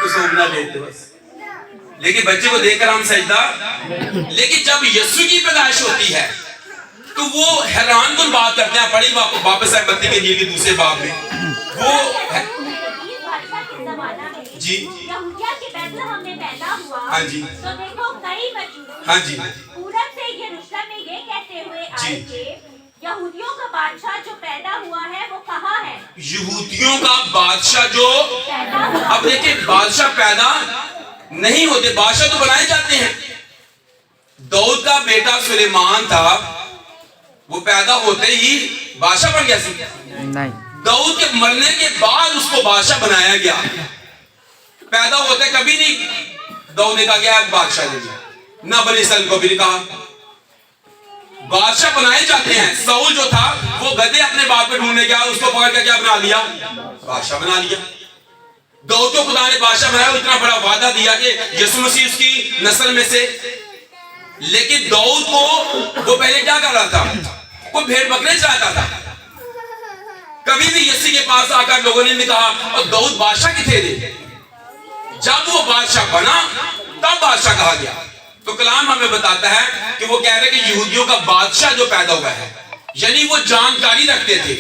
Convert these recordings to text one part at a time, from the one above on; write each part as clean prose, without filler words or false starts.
تو سونپنا دیتے بس. لیکن بچے کو دیکھ کر ہم سجدہ. لیکن جب یسوع کی پیدائش ہوتی ہے تو وہ حیران کن بات کرتے ہیں. پڑھی واپس آئے متی کے انجیل کے دوسرے باب میں. وہ جی یہودیہ کے بیتلہم میں پیدا ہوا. ہاں جی. تو دیکھو کئی مجوسی ہاں جی پورب سے یروشلم میں یہ کہتے ہوئے آئے کہ یہودیوں کا بادشاہ جو پیدا ہوا ہے وہ کہاں ہے؟ یہودیوں کا بادشاہ جو پیدا ہوا. اب دیکھیں بادشاہ پیدا نہیں ہوتے, بادشاہ تو بنائے جاتے ہیں. داؤد کا بیٹا سلیمان تھا, وہ پیدا ہوتے ہی بادشاہ بن گیا. نہیں, داؤد کے مرنے کے بعد اس کو بادشاہ بنایا گیا. پیدا ہوتے کبھی نہیں داؤد نے کہا گیا بادشاہ لے لیا, نہ بنی اسرائیل کو بھی نہیں کہا. بادشاہ بنائے جاتے ہیں. ساؤل جو تھا وہ گدھے اپنے باپ کو ڈھونڈنے گیا, اس کو پکڑ کے کیا بنا لیا؟ بادشاہ بنا لیا. داؤد کو خدا نے بادشاہ بنایا, اتنا بڑا وعدہ دیا کہ یسوع مسیح اس کی نسل میں سے. لیکن داؤد کو وہ پہلے کیا کر رہا تھا؟ وہ بھیڑ بکرے چراتا تھا. کبھی بھی یسوع کے پاس آ کر لوگوں نے کہا اور داؤد بادشاہ کتنے دے. جب وہ بادشاہ بنا تب بادشاہ کہا گیا. تو کلام ہمیں بتاتا ہے کہ وہ کہہ رہے کہ یہودیوں کا بادشاہ جو پیدا ہوا ہے, یعنی وہ جانکاری رکھتے تھے.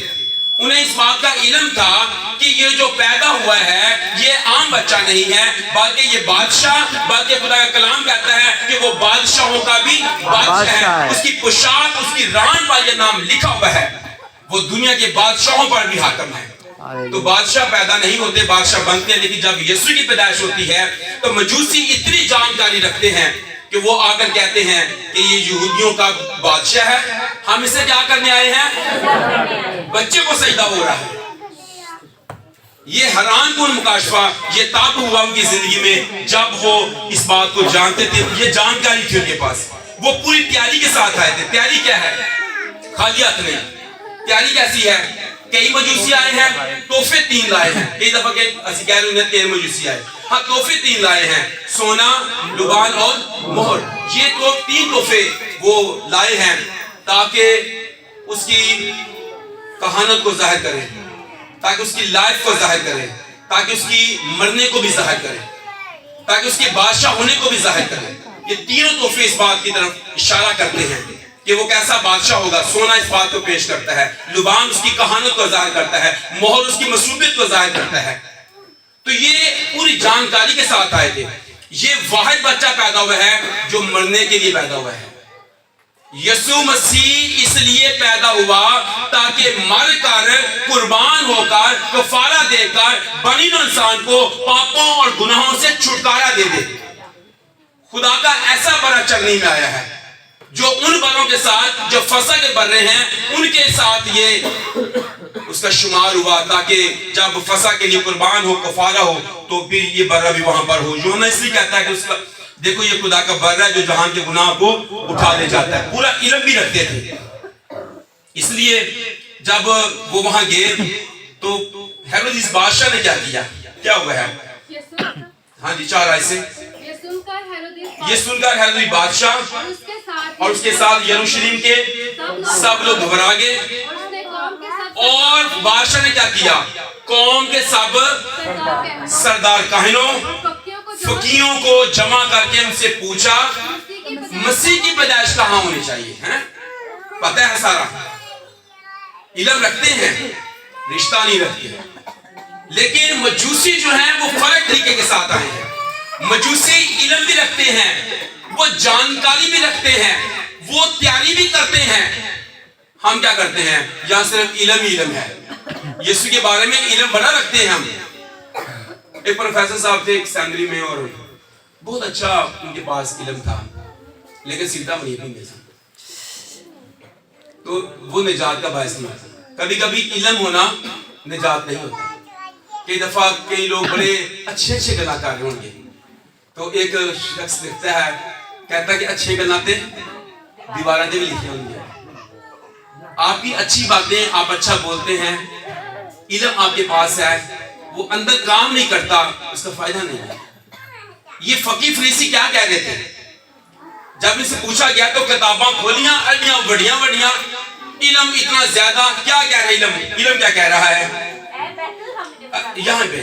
انہیں اس بات کا علم تھا کہ یہ جو پیدا ہوا ہے یہ عام بچہ نہیں ہے بلکہ یہ بادشاہ, بلکہ خدا کا کلام کہتا ہے کہ وہ بادشاہوں کا بھی بادشاہ ہے. اس کی پوشاک, اس کی ران پر یہ نام لکھا ہوا ہے, وہ دنیا کے بادشاہوں پر بھی حاکم ہے. تو بادشاہ پیدا نہیں ہوتے, بادشاہ بنتے ہیں. لیکن جب یسوع کی پیدائش ہوتی ہے تو مجوسی اتنی جانکاری رکھتے ہیں کہ وہ آ کر کہتے ہیں کہ یہ یہودیوں کا بادشاہ ہے, ہم اسے کیا کرنے آئے ہیں؟ بچے کو سجدہ ہو رہا ہے. یہ حیران کن مکاشفہ یہ تب ہوا ان کی زندگی میں جب وہ اس بات کو جانتے تھے. یہ جانکاری تھی ان کے پاس. وہ پوری تیاری کے ساتھ آئے تھے. تیاری کیا ہے؟ خالی ہاتھ نہیں. تیاری کیسی ہے؟ کئی مجوسی آئے ہیں, تحفے 3 لائے ہیں. کئی دفعہ کہ اسی کہہ رہے ہیں 13 مجوسی آئے, ہاں تحفے 3 لائے ہیں, سونا, لبان اور مہر. یہ تو 3 تحفے وہ لائے ہیں تاکہ اس کی کہانت کو ظاہر کریں, تاکہ اس کی لائف کو ظاہر کریں, تاکہ اس کی مرنے کو بھی ظاہر کریں, تاکہ اس کے بادشاہ ہونے کو بھی ظاہر کریں. یہ تینوں تحفے اس بات کی طرف اشارہ کرتے ہیں کہ وہ کیسا بادشاہ ہوگا. سونا اس بات کو پیش کرتا ہے, لبان اس کی کہانت کو ظاہر کرتا ہے, مہر اس کی مصروبیت کو ظاہر کرتا ہے. تو یہ پوری جانکاری کے ساتھ آئے تھے. یہ واحد بچہ پیدا ہوا ہے جو مرنے کے لیے پیدا ہوا ہے. یسوع مسیح اس لیے پیدا ہوا تاکہ مر کر, قربان ہو کر, کفارہ دے کر بنی نوع انسان کو پاپوں اور گناہوں سے چھٹکارا دے دے. خدا کا ایسا برا چلنے میں آیا ہے جو ان بروں کے ساتھ جو فسح کے برے ہیں ان کے ساتھ یہ اس کا شمار ہوا تاکہ جب فسح کے لیے قربان ہو, کفارہ ہو, تو پھر یہ برہ بھی وہاں پر ہو. یوحنا اس لیے کہتا ہے کہ اس کا دیکھو یہ خدا کا برہ ہے جو جہان کے گناہ کو اٹھا لے جاتا ہے. پورا علم بھی رکھتے تھے. اس لیے جب وہ وہاں گئے تو ہیرودیس بادشاہ نے کیا ہوا ہے؟ ہاں جی 4 آیت سے. یہ سن کر ہیرودیس بادشاہ اور اس کے ساتھ یروشلم کے سب لوگ گھبرا گئے. اور بادشاہ نے کیا کیا؟ قوم کے سب سردار کاہنوں فقیوں کو جمع کر کے ان سے پوچھا مسیح کی پیدائش کہاں ہونی چاہیے. پتہ ہے سارا علم رکھتے ہیں, رشتہ نہیں رکھتے. لیکن مجوسی جو ہیں وہ فرق طریقے کے ساتھ آئے ہیں. مجوسی علم بھی رکھتے ہیں, وہ جانکاری بھی رکھتے ہیں, وہ تیاری بھی کرتے ہیں. ہم کیا کرتے ہیں؟ یہاں صرف علم ہی علم ہے. یسوع کے بارے میں علم بڑا رکھتے ہیں ہم. ایک پروفیسر صاحب تھے ایک سیمنری میں اور بہت اچھا ان کے پاس علم تھا, لیکن سیدھا وہی نہیں تھا, تو وہ نجات کا باعث نہیں ہوتا. کبھی کبھی علم ہونا نجات نہیں ہوتا. کئی دفعہ کئی لوگ بڑے اچھے گناہ کر رہے ہوں گے تو ایک شخص لکھتا ہے, کہتا ہے کہ اچھے گناتے دیواریں بھی لکھی ہوں گے. آپ کی اچھی باتیں, آپ اچھا بولتے ہیں, علم آپ کے پاس ہے, وہ اندر کام نہیں کرتا, اس کا فائدہ نہیں ہے. یہ فقی فریسی کیا کہہ رہے تھے جب اس سے پوچھا گیا تو کتاباں کھولیاں, اڑیاں بڑیاں, علم اتنا زیادہ. کیا کہہ رہا ہے علم؟ علم کیا کہہ رہا ہے؟ یہاں پہ